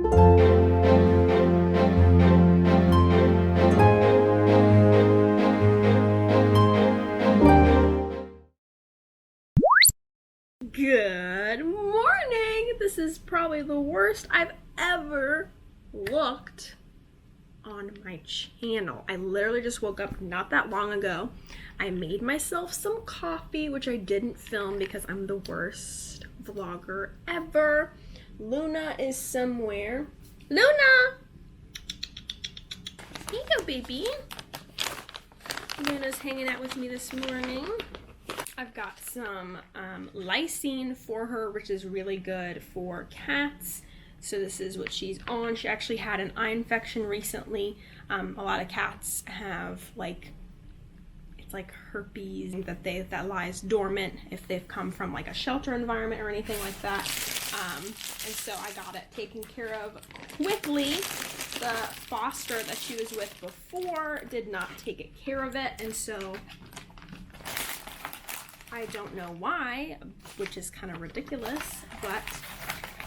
Good morning! This is probably the worst I've ever looked on my channel. I literally just woke up not that long ago. I made myself some coffee, which I didn't film because I'm the worst vlogger ever. Luna is somewhere. Luna! Here you go, baby. Luna's hanging out with me this morning. I've got some lysine for her, which is really good for cats. So this is what she's on. She actually had an eye infection recently. A lot of cats have it's like herpes that lies dormant if they've come from like a shelter environment or anything like that. And so I got it taken care of quickly. The foster that she was with before did not take care of it, and so I don't know why, which is kind of ridiculous, but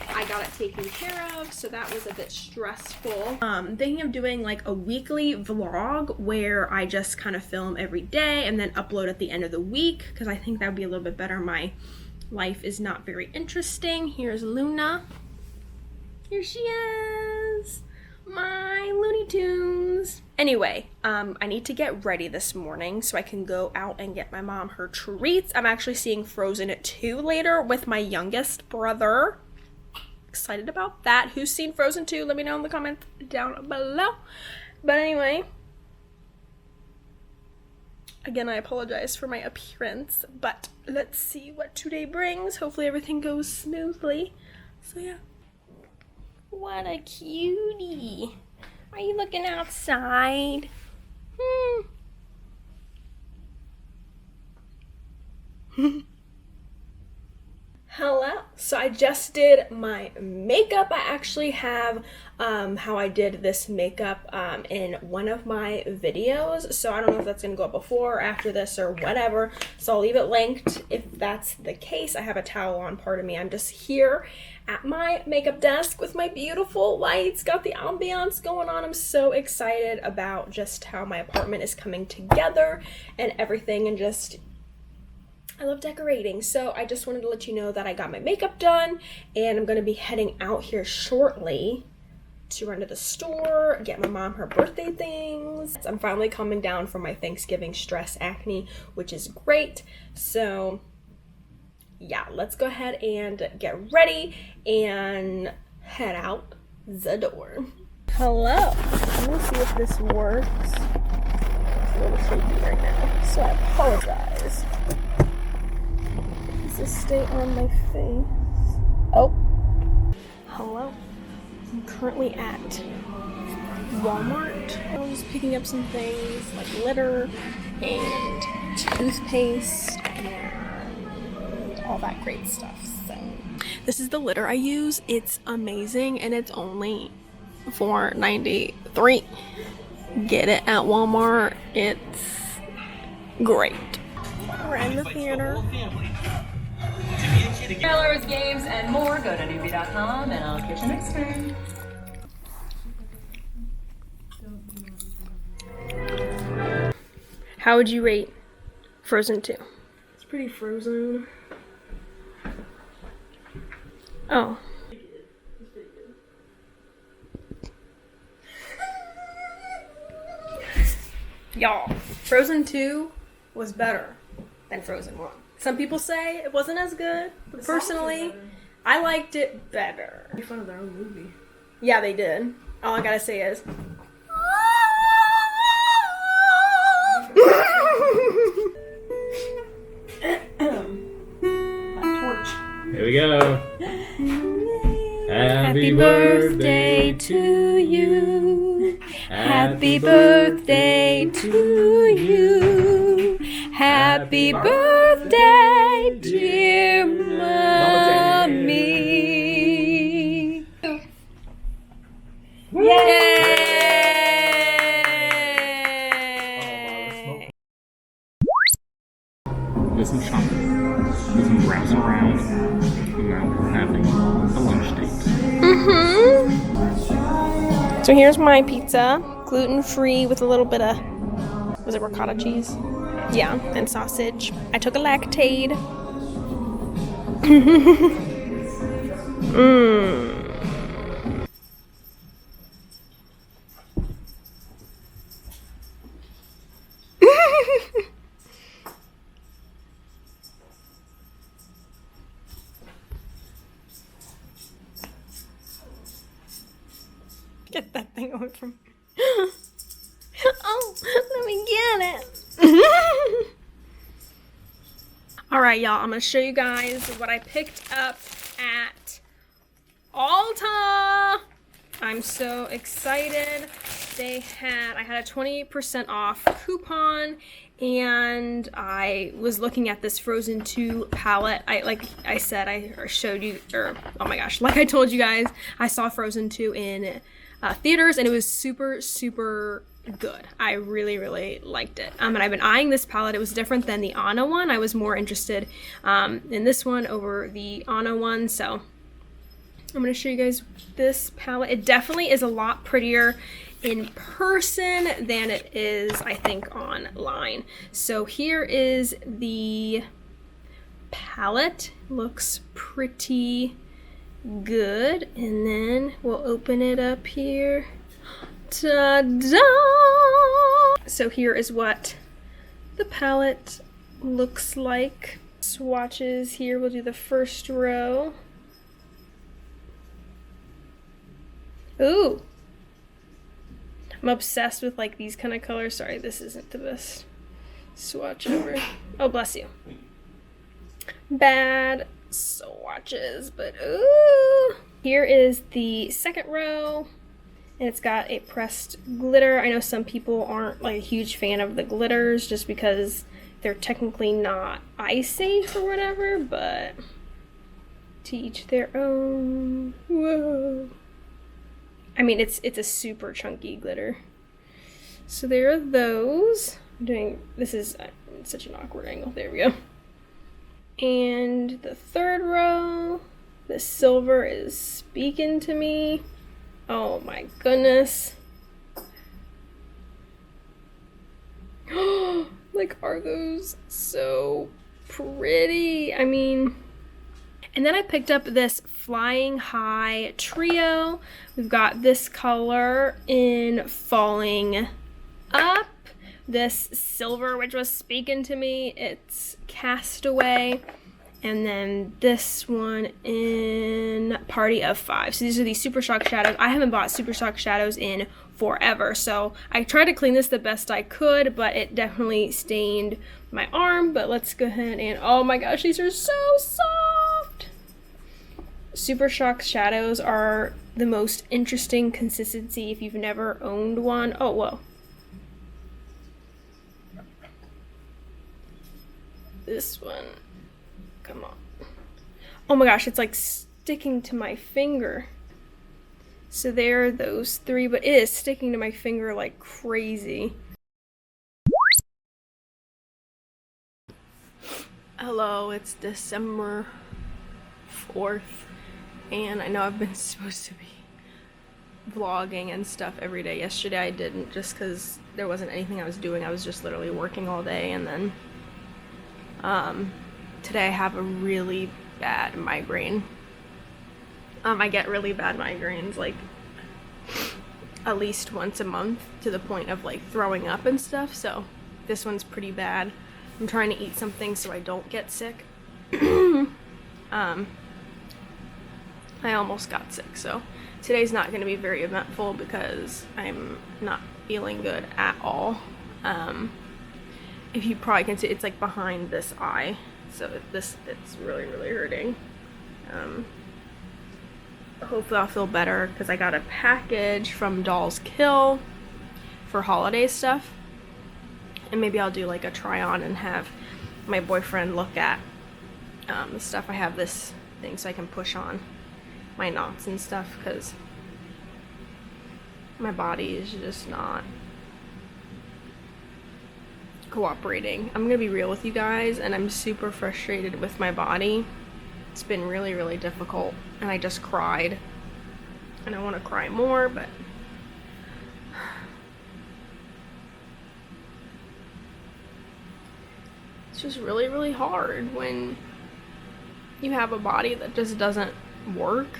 I got it taken care of, so that was a bit stressful. Thinking of doing like a weekly vlog where I just kind of film every day and then upload at the end of the week, because I think that would be a little bit better. My life is not very interesting. Here's Luna. Here she is. My Looney Tunes. Anyway, I need to get ready this morning so I can go out and get my mom her treats. I'm actually seeing Frozen 2 later with my youngest brother. Excited about that. Who's seen Frozen 2? Let me know in the comments down below. But anyway, again, I apologize for my appearance, but let's see what today brings. Hopefully everything goes smoothly. So yeah. What a cutie. Are you looking outside? Hello. So I just did my makeup. I actually have how I did this makeup in one of my videos. So I don't know if that's going to go up before or after this or whatever. So I'll leave it linked if that's the case. I have a towel on, pardon me. I'm just here at my makeup desk with my beautiful lights. Got the ambiance going on. I'm so excited about just how my apartment is coming together and everything, and just I love decorating. So I just wanted to let you know that I got my makeup done, and I'm going to be heading out here shortly to run to the store, get my mom her birthday things. I'm finally coming down from my Thanksgiving stress acne, which is great. So yeah, let's go ahead and get ready and head out the door. Hello. Let me see if this works. It's a little shaky right now, so I apologize. Does this stay on my face? Oh. Hello. I'm currently at Walmart. I was picking up some things like glitter and toothpaste and all that great stuff. So this is the litter I use. It's amazing, and it's only $4.93. Get it at Walmart. It's great. We're in the theater. Trailers, games, and more. Go to newbie.com, and I'll catch you next time. How would you rate Frozen 2? It's pretty frozen. Oh. Y'all, Frozen 2 was better than Frozen 1. Some people say it wasn't as good, but personally, I liked it better. They made fun of their own movie. Yeah, they did. All I gotta say is... Here we go. Happy birthday to you. Happy birthday to you. Happy birthday, dear mommy. Yay! There's some shopping. There's some browsing around. And now we're having a lunch date. Mm-hmm. So here's my pizza, gluten-free with a little bit of, was it ricotta cheese? Yeah, and sausage. I took a Lactaid. Get that thing away from me. Oh, let me get it. Alright, y'all, I'm going to show you guys what I picked up at Ulta. I'm so excited. I had a 20% off coupon, and I was looking at this Frozen 2 palette. Like I told you guys, I saw Frozen 2 in theaters, and it was super, super good. I really, really liked it. And I've been eyeing this palette. It was different than the Anna one. I was more interested in this one over the Anna one, so I'm going to show you guys this palette. It definitely is a lot prettier in person than it is, I think, online. So here is the palette. Looks pretty good. And then we'll open it up here. Ta-da! So here is what the palette looks like. Swatches here. We'll do the first row. Ooh! I'm obsessed with like these kind of colors. Sorry, this isn't the best swatch ever. Oh, bless you. Bad swatches, but ooh! Here is the second row, and it's got a pressed glitter. I know some people aren't like a huge fan of the glitters just because they're technically not eye safe or whatever, but to each their own. Whoa. I mean, it's a super chunky glitter. So there are those. This is such an awkward angle. There we go. And the third row, the silver is speaking to me. Oh my goodness. Like, are those so pretty? I mean, and then I picked up this Flying High trio. We've got this color in Falling Up, this silver, which was speaking to me, it's Castaway, and then this one in Party of Five. So these are the Super Shock shadows. I haven't bought Super Shock shadows in forever, so I tried to clean this the best I could, but it definitely stained my arm. But let's go ahead and, oh my gosh, these are so soft. Super Shock shadows are the most interesting consistency if you've never owned one. Oh, whoa. This one, come on. Oh my gosh, it's like sticking to my finger. So there are those three, but it is sticking to my finger like crazy. Hello, it's December 4th, and I know I've been supposed to be vlogging and stuff every day. Yesterday I didn't, just because there wasn't anything I was doing. I was just literally working all day, and then today I have a really bad migraine. I get really bad migraines like at least once a month, to the point of like throwing up and stuff, so this one's pretty bad. I'm trying to eat something so I don't get sick. I almost got sick, so today's not going to be very eventful because I'm not feeling good at all. If you probably can see, it's like behind this eye, so it's really, really hurting. Hopefully I'll feel better, because I got a package from Dolls Kill for holiday stuff, and maybe I'll do like a try on and have my boyfriend look at the stuff. I have this thing so I can push on my knots and stuff, because my body is just not cooperating. I'm gonna be real with you guys, and I'm super frustrated with my body. It's been really, really difficult, and I just cried, and I want to cry more, but It's just really, really hard when you have a body that just doesn't work.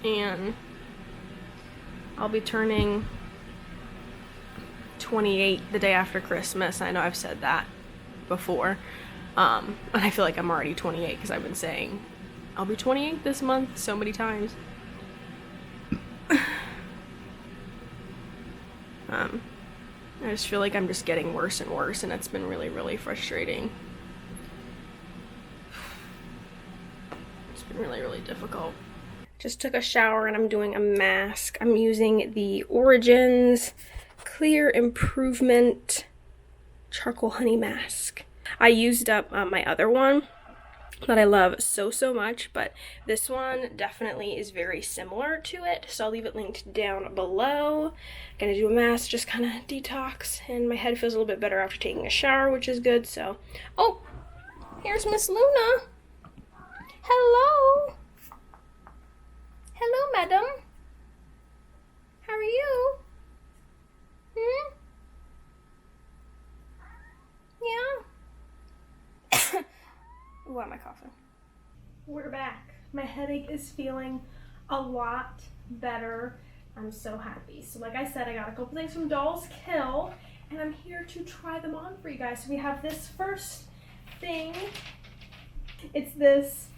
And I'll be turning 28 the day after Christmas. I know I've said that before. And I feel like I'm already 28 because I've been saying I'll be 28 this month so many times. I just feel like I'm just getting worse and worse, and it's been really, really frustrating. It's been really, really difficult. Just took a shower and I'm doing a mask. I'm using the Origins Clear Improvement Charcoal Honey Mask. I used up my other one that I love so much, but this one definitely is very similar to it, so I'll leave it linked down below. Gonna do a mask, just kind of detox, and my head feels a little bit better after taking a shower, which is good. So, oh, here's Miss Luna. Hello. Hello, madam. How are you? Yeah. Why am I coughing? We're back. My headache is feeling a lot better. I'm so happy. So like I said, I got a couple things from Doll's Kill, and I'm here to try them on for you guys. So we have this first thing. It's this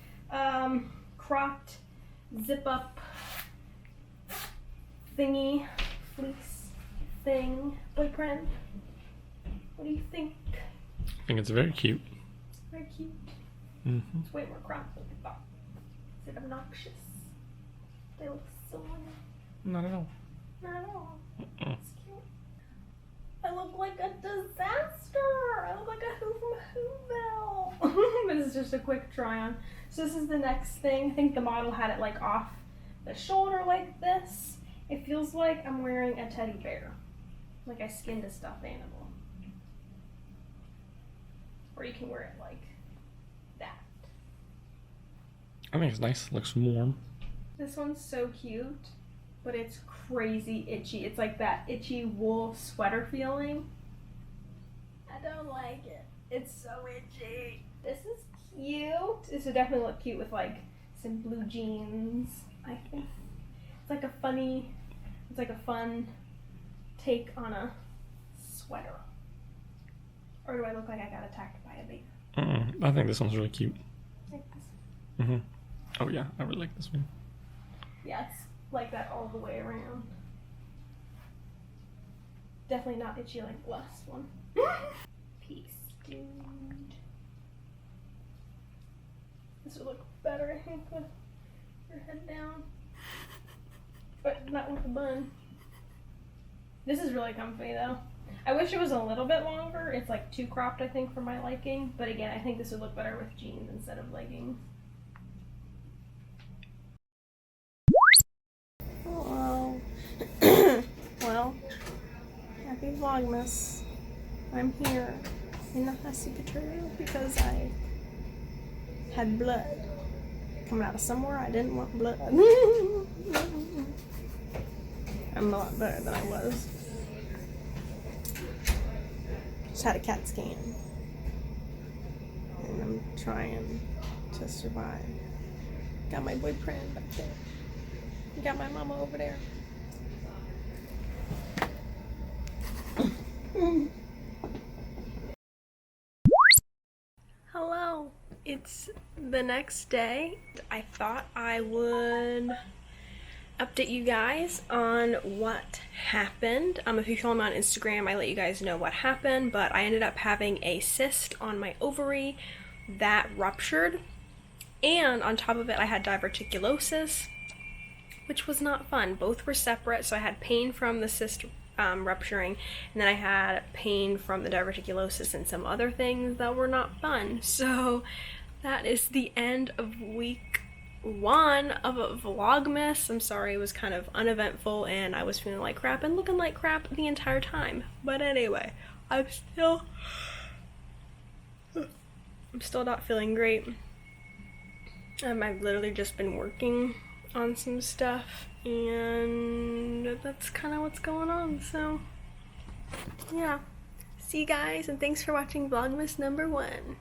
cropped zip up thingy, fleece thing. Boyfriend, what do you think? I think it's very cute. Very cute. Mm-hmm. It's way more cropped than I thought. Is it obnoxious? They look so annoying. Not at all. Not at all. It's cute. I look like a disaster. I look like a Who from Whoville. This is just a quick try on. So this is the next thing. I think the model had it like off the shoulder like this. It feels like I'm wearing a teddy bear. Like I skinned a stuffed animal. Or you can wear it like that. I think it's nice. It looks warm. This one's so cute, but it's crazy itchy. It's like that itchy wool sweater feeling. I don't like it. It's so itchy. This is cute. This would definitely look cute with like some blue jeans, I think. It's like a fun take on a sweater. Or do I look like I got attacked by a bear? I think this one's really cute. Like this. Mm-hmm. Oh yeah, I really like this one. Yeah, it's like that all the way around. Definitely not itchy like the last one. Peace, dude. This would look better, I think, with your head down. But not with the bun. This is really comfy though. I wish it was a little bit longer. It's like too cropped, I think, for my liking. But again, I think this would look better with jeans instead of leggings. Hello. Well, happy Vlogmas. I'm here in the SuperStay because I had blood coming out of somewhere I didn't want blood. I'm a lot better than I was. Just had a CAT scan. And I'm trying to survive. Got my boyfriend back there. Got my mama over there. Hello. It's the next day. I thought I would update you guys on what happened. If you follow me on Instagram, I let you guys know what happened, but I ended up having a cyst on my ovary that ruptured, and on top of it I had diverticulosis, which was not fun. Both were separate, so I had pain from the cyst rupturing, and then I had pain from the diverticulosis and some other things that were not fun. So that is the end of week 1 of a Vlogmas. I'm sorry, it was kind of uneventful and I was feeling like crap and looking like crap the entire time. But anyway, I'm still not feeling great. I've literally just been working on some stuff and that's kind of what's going on. So yeah, See you guys, and thanks for watching Vlogmas #1.